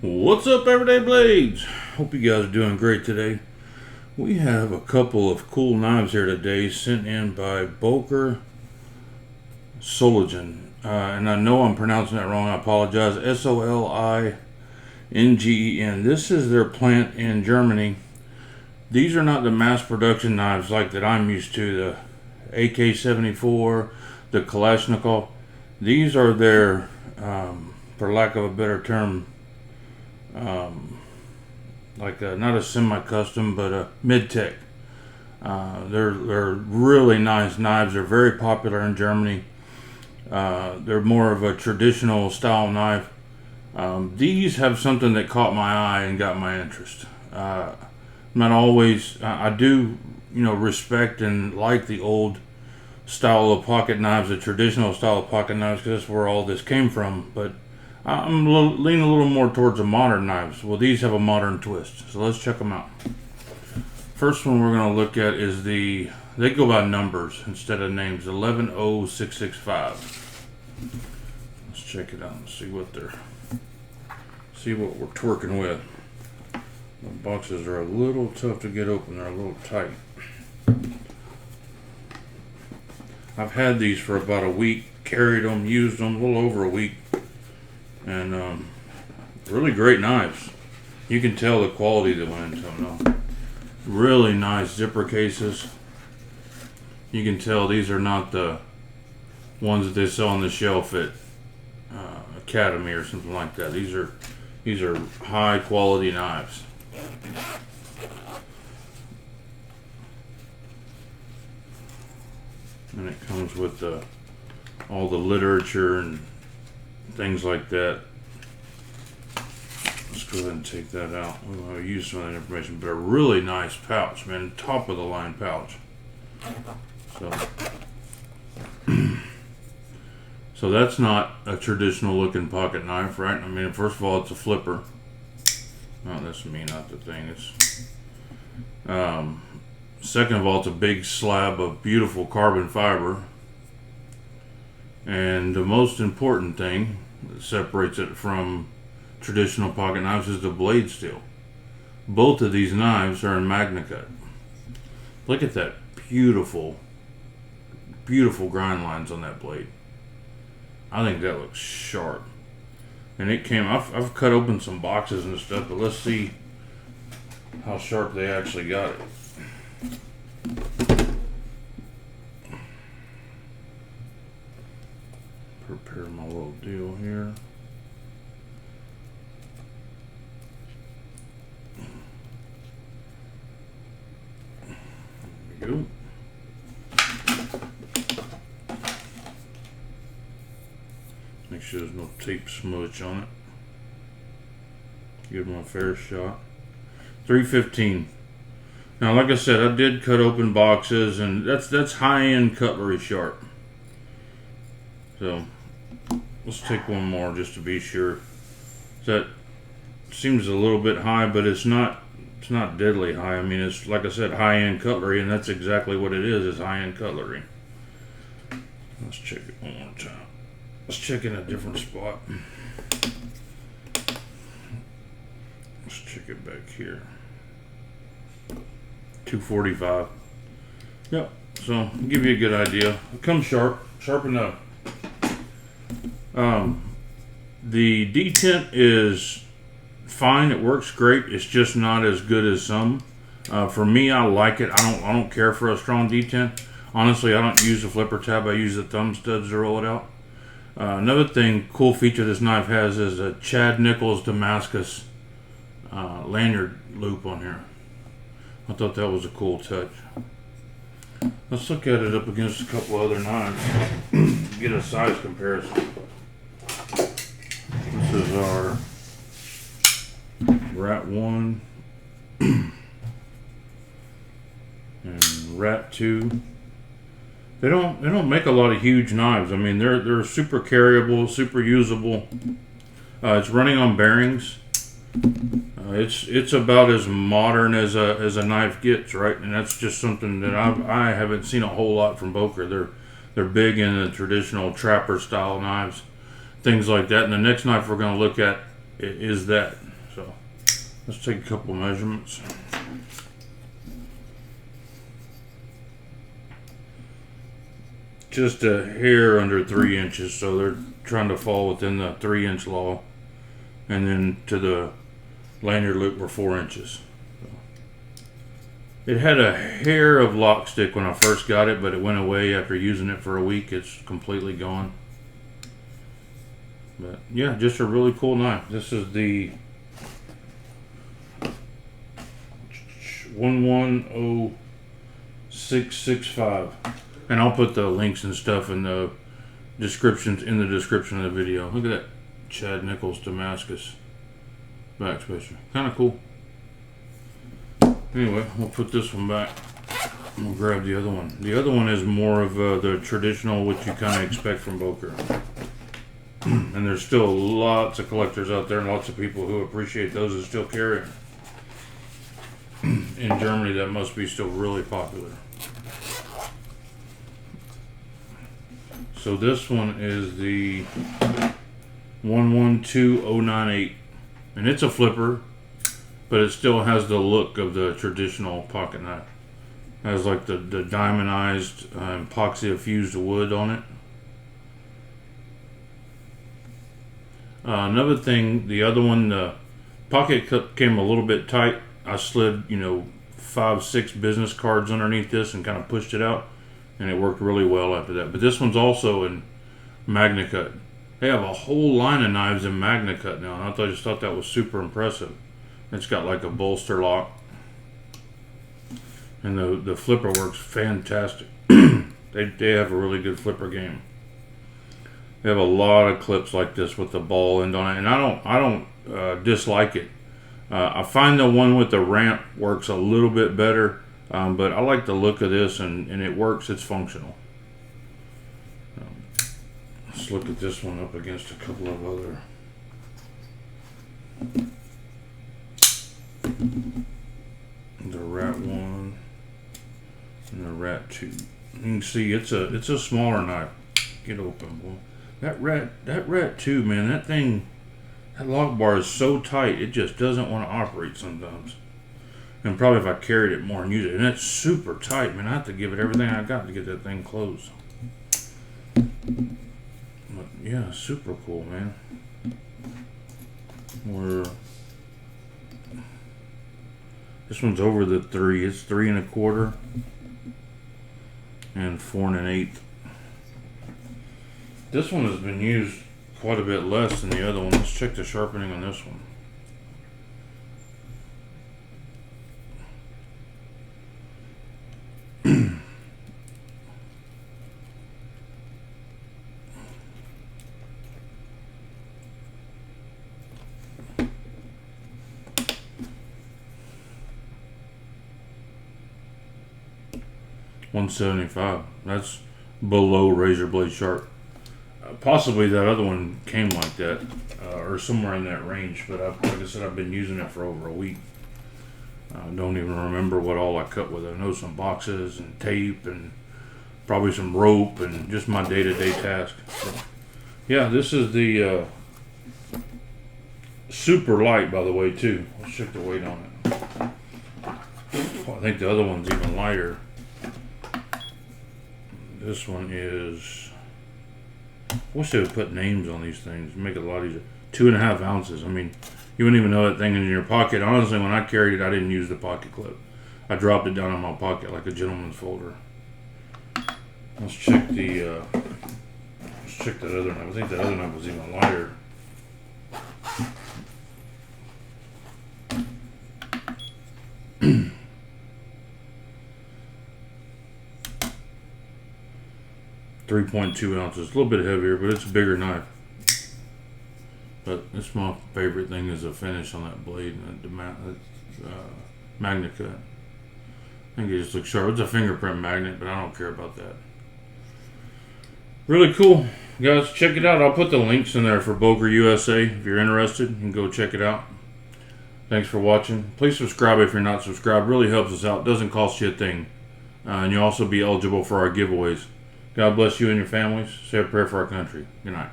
What's up, Everyday Blades? Hope you guys are doing great today. We have a couple of cool knives here today sent in by Boker and I know I'm pronouncing that wrong. I apologize. Solingen. This is their plant in Germany. These are not the mass production knives like that I'm used to, the AK-74, the Kalashnikov. These are their, for lack of a better term, not a semi-custom, but a mid-tech. They're really nice knives. They're very popular in Germany. They're more of a traditional style knife. These have something that caught my eye and got my interest. Not always. I do, respect and like the old style of pocket knives, the traditional style of pocket knives, because that's where all this came from. But I'm leaning a little more towards the modern knives. Well, these have a modern twist, so let's check them out. First one we're going to look at is they go by numbers instead of names, 110665. Let's check it out and see what we're twerking with. The boxes are a little tough to get open, they're a little tight. I've had these for about a week, carried them, used them, a little over a week. And really great knives. You can tell the quality that went into them though. Really nice zipper cases. You can tell these are not the ones that they sell on the shelf at Academy or something like that. These are high quality knives. And it comes with all the literature and things like that. Let's go ahead and take that out. We'll use some of that information, but a really nice pouch, man. Top of the line pouch. So that's not a traditional looking pocket knife, right? I mean, first of all, it's a flipper. No, that's me, not the thing. It's second of all, it's a big slab of beautiful carbon fiber. And the most important thing that separates it from traditional pocket knives is the blade steel. Both of these knives are in Magnacut. Look at that beautiful grind lines on that blade. I think that looks sharp. And it came, I've cut open some boxes and stuff, but let's see how sharp they actually got it. Prepare my little deal here. There we go. Make sure there's no tape smudge on it. Give them a fair shot. 315. Now, like I said, I did cut open boxes, and that's high-end cutlery sharp. So let's take one more just to be sure. That seems a little bit high, but it's not deadly high. I mean, it's, like I said, high-end cutlery, and that's exactly what it is high-end cutlery. Let's check it one more time. Let's check in a different spot. Let's check it back here. 245. Yep. So I'll give you a good idea. It comes sharp enough. The detent is fine. It works great. It's just not as good as some. For me, I like it. I don't care for a strong detent. Honestly, I don't use the flipper tab. I use the thumb studs to roll it out. Another cool feature this knife has is a Chad Nichols Damascus lanyard loop on here. I thought that was a cool touch. Let's look at it up against a couple other knives. Get a size comparison. This is our Rat 1 and Rat 2. They don't make a lot of huge knives. I mean, they're super carryable, super usable. It's running on bearings. It's about as modern as a knife gets, right? And that's just something that I haven't seen a whole lot from Boker. They're big in the traditional trapper style knives, things like that. And the next knife we're going to look at is that. So let's take a couple measurements. Just a hair under 3 inches, so they're trying to fall within the 3-inch law. And then to the lanyard loop were 4 inches. It had a hair of lock stick when I first got it, but it went away after using it for a week. It's completely gone. But yeah, just a really cool knife. This is the 110665, and I'll put the links and stuff in the description of the video. Look at that Chad Nichols Damascus backspacer, kind of cool. Anyway, we'll put this one back. We'll grab the other one. The other one is more of the traditional, what you kind of expect from Boker. And there's still lots of collectors out there and lots of people who appreciate those and still carry them. In Germany, that must be still really popular. So this one is the 112098, and it's a flipper, but it still has the look of the traditional pocket knife. It has like the diamondized epoxy fused wood on it. Another thing, the other one, the pocket clip came a little bit tight. I slid, 5-6 business cards underneath this and kind of pushed it out, and it worked really well after that. But this one's also in Magnacut. They have a whole line of knives in Magnacut now, and I just thought that was super impressive. It's got like a bolster lock, and the flipper works fantastic. They have a really good flipper game. They have a lot of clips like this with the ball end on it, and I don't dislike it. I find the one with the ramp works a little bit better, but I like the look of this, and it works. It's functional. Let's look at this one up against a couple of other. The Rat 1 and the Rat 2. You can see it's a smaller knife. Get open, boy. That Rat 2, man, that thing, that lock bar is so tight, it just doesn't want to operate sometimes. And probably if I carried it more and used it, and it's super tight, man. I have to give it everything I got to get that thing closed. But yeah, super cool, man. This one's over the 3. It's 3 1/4 and 4 1/8. This one has been used quite a bit less than the other one. Let's check the sharpening on this one. $175. That's below razor blade sharp. Possibly that other one came like that, or somewhere in that range. But like I said, I've been using it for over a week. I don't even remember what all I cut with it. I know some boxes and tape and probably some rope and just my day-to-day task. So, yeah, this is the super light, by the way, too. Let's check the weight on it. I think the other one's even lighter. This one is, I wish they would put names on these things, make it a lot easier. 2.5 ounces. I mean, you wouldn't even know that thing in your pocket. Honestly, when I carried it, I didn't use the pocket clip. I dropped it down in my pocket like a gentleman's folder. Let's check the, let's check that other knife. I think that other knife was even lighter. .2 ounces, a little bit heavier, but it's a bigger knife. But it's my favorite thing is the finish on that blade, the Magnacut. I think it just looks sharp. It's a fingerprint magnet, but I don't care about that. Really cool, guys. Check it out. I'll put the links in there for Boker USA. If you're interested, you can go check it out. Thanks for watching. Please subscribe if you're not subscribed. Really helps us out. Doesn't cost you a thing, and you'll also be eligible for our giveaways. God bless you and your families. Say a prayer for our country. Good night.